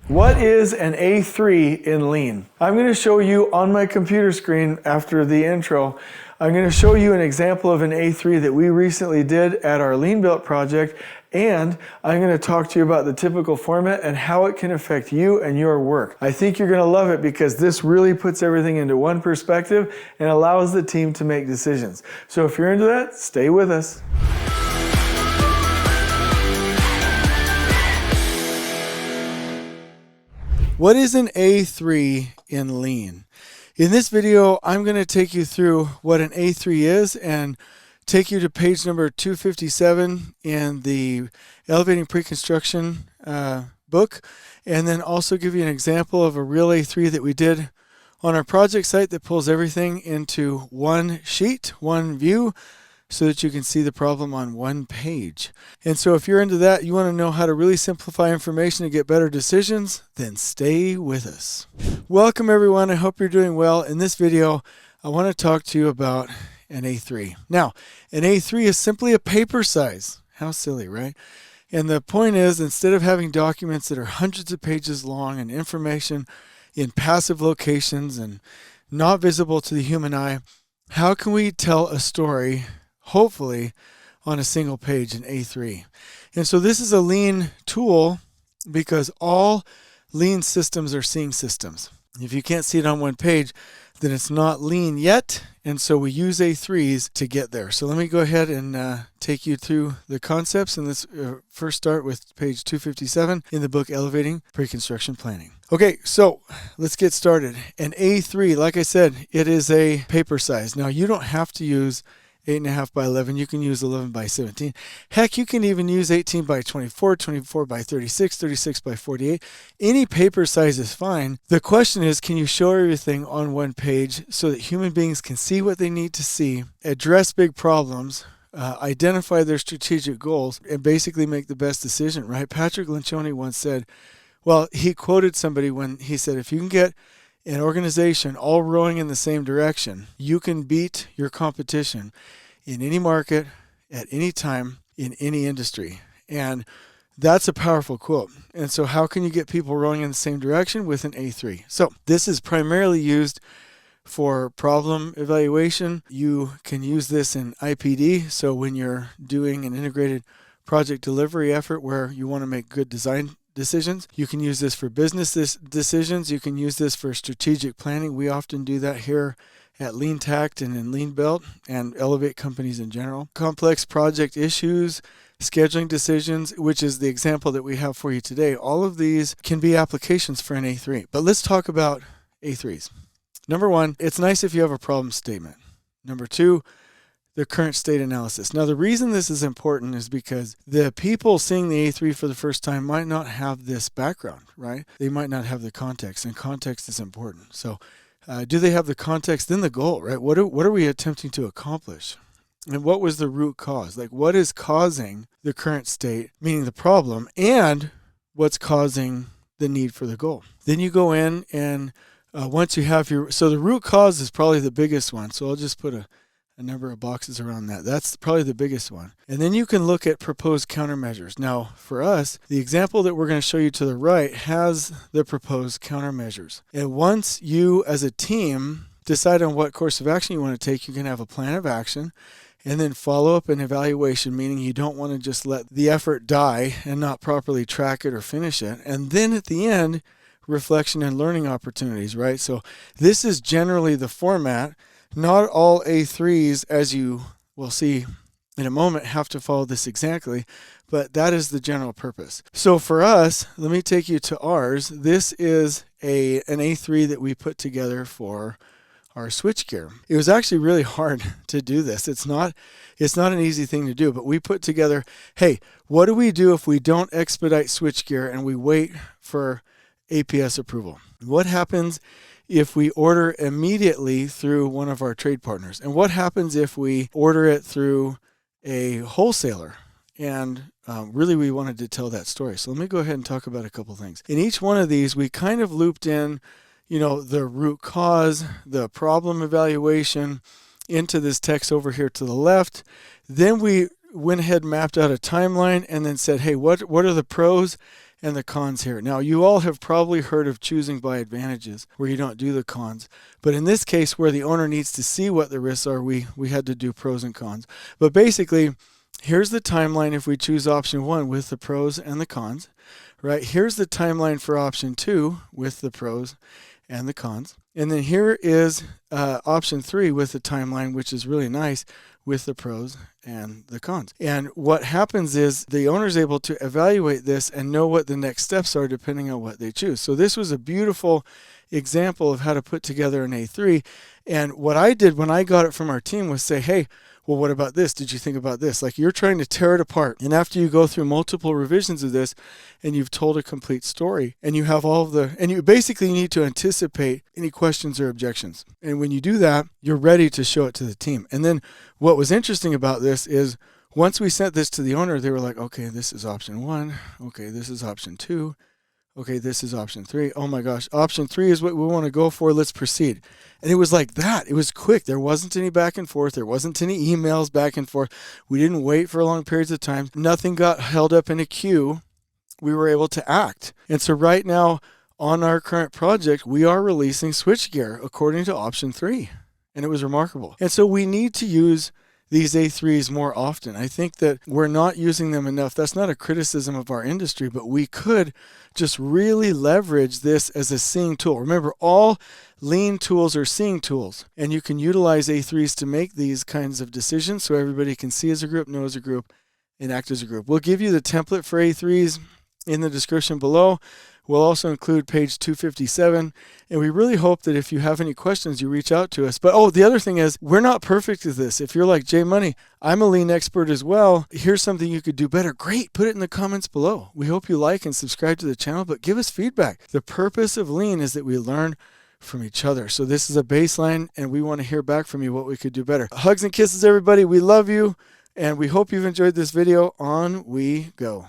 What is an A3 in Lean? I'm going to show you on my computer screen after the intro. I'm going to show you an example of an A3 that we recently did at our Lean Belt project, and I'm going to talk to you about the typical format and how it can affect you and your work. I think you're going to love it because this really puts everything into one perspective and allows the team to make decisions. So if you're into that, stay with us. What is an A3 in Lean? In this video, I'm going to take you through what an A3 is and take you to page number 257 in the Elevating Pre-Construction book, and then also give you an example of a real A3 that we did on our project site that pulls everything into one sheet, one view, so that you can see the problem on one page. And so if you're into that, you want to know how to really simplify information to get better decisions, then stay with us. Welcome everyone, I hope you're doing well. In this video, I want to talk to you about an A3. Now, an A3 is simply a paper size. How silly, right? And the point is, instead of having documents that are hundreds of pages long and information in passive locations and not visible to the human eye, how can we tell a story hopefully on a single page in A3. And so this is a Lean tool because all Lean systems are seeing systems. If you can't see it on one page, then it's not Lean yet, and so we use A3s to get there. So let me go ahead and take you through the concepts, and let's first start with page 257 in the book Elevating Pre-Construction Planning. Okay, so let's get started. An A3, like I said, it is a paper size. Now you don't have to use 8.5 by 11, you can use 11 by 17. Heck, you can even use 18 by 24, 24 by 36, 36 by 48. Any paper size is fine. The question is, can you show everything on one page so that human beings can see what they need to see, address big problems, identify their strategic goals, and basically make the best decision, right? Patrick Lencioni once said, well, he quoted somebody when he said, if you can get an organization all rowing in the same direction, you can beat your competition in any market, at any time, in any industry. And that's a powerful quote. And so how can you get people rowing in the same direction? With an A3. So this is primarily used for problem evaluation. You can use this in IPD. So when you're doing an integrated project delivery effort where you want to make good design decisions. You can use this for business decisions. You can use this for strategic planning. We often do that here at Lean Tact and in Lean Belt and Elevate companies in general. Complex project issues, scheduling decisions, which is the example that we have for you today. All of these can be applications for an A3. But let's talk about A3s. Number one, it's nice if you have a problem statement. Number two, the current state analysis. Now, the reason this is important is because the people seeing the A3 for the first time might not have this background, right? They might not have the context, and context is important. So do they have the context? Then the goal, right? What are we attempting to accomplish? And what was the root cause? Like, what is causing the current state, meaning the problem, and what's causing the need for the goal? Then you go in and once you have so the root cause is probably the biggest one. So I'll just put a number of boxes around that. That's probably the biggest one. And then you can look at proposed countermeasures. Now, for us, the example that we're going to show you to the right has the proposed countermeasures. And once you, as a team, decide on what course of action you want to take, you can have a plan of action and then follow up and evaluation, meaning you don't want to just let the effort die and not properly track it or finish it. And then at the end, reflection and learning opportunities, right? So this is generally the format. Not all A3s, as you will see in a moment, have to follow this exactly, but that is the general purpose. So for us, let me take you to ours. This is an A3 that we put together for our switchgear. It was actually really hard to do this. It's not an easy thing to do, but we put together, hey, what do we do if we don't expedite switchgear and we wait for APS approval? What happens if we order immediately through one of our trade partners? And what happens if we order it through a wholesaler? And really we wanted to tell that story. So let me go ahead and talk about a couple things. In each one of these, we kind of looped in, the root cause, the problem evaluation into this text over here to the left. Then we went ahead and mapped out a timeline and then said, hey, what are the pros and the cons here. Now, you all have probably heard of choosing by advantages, where you don't do the cons. But in this case, where the owner needs to see what the risks are, we had to do pros and cons. But basically, here's the timeline if we choose option 1 with the pros and the cons, right? Here's the timeline for option 2 with the pros and the cons. And then here is option 3 with the timeline, which is really nice, with the pros and the cons. And what happens is the owner is able to evaluate this and know what the next steps are depending on what they choose. So this was a beautiful example of how to put together an A3. And what I did when I got it from our team was say, hey, well, what about this? Did you think about this? Like, you're trying to tear it apart. And after you go through multiple revisions of this and you've told a complete story and you have all of and you basically need to anticipate any questions or objections. And when you do that, you're ready to show it to the team. And then what was interesting about this is once we sent this to the owner, they were like, okay, this is option 1. Okay, this is option 2. Okay, this is option 3. Oh my gosh, option 3 is what we want to go for. Let's proceed. And it was like that. It was quick. There wasn't any back and forth. There wasn't any emails back and forth. We didn't wait for long periods of time. Nothing got held up in a queue. We were able to act. And so right now on our current project, we are releasing switchgear according to option 3. And it was remarkable. And so we need to use these A3s more often. I think that we're not using them enough. That's not a criticism of our industry, but we could just really leverage this as a seeing tool. Remember, all lean tools are seeing tools, and you can utilize A3s to make these kinds of decisions so everybody can see as a group, know as a group, and act as a group. We'll give you the template for A3s in the description below. We'll also include page 257, and we really hope that if you have any questions, you reach out to us. But the other thing is, we're not perfect at this. If you're like, Jay Money, I'm a lean expert as well, here's something you could do better. Great, put it in the comments below. We hope you like and subscribe to the channel, but give us feedback. The purpose of lean is that we learn from each other. So this is a baseline, and we want to hear back from you what we could do better. Hugs and kisses, everybody. We love you, and we hope you've enjoyed this video. On we go.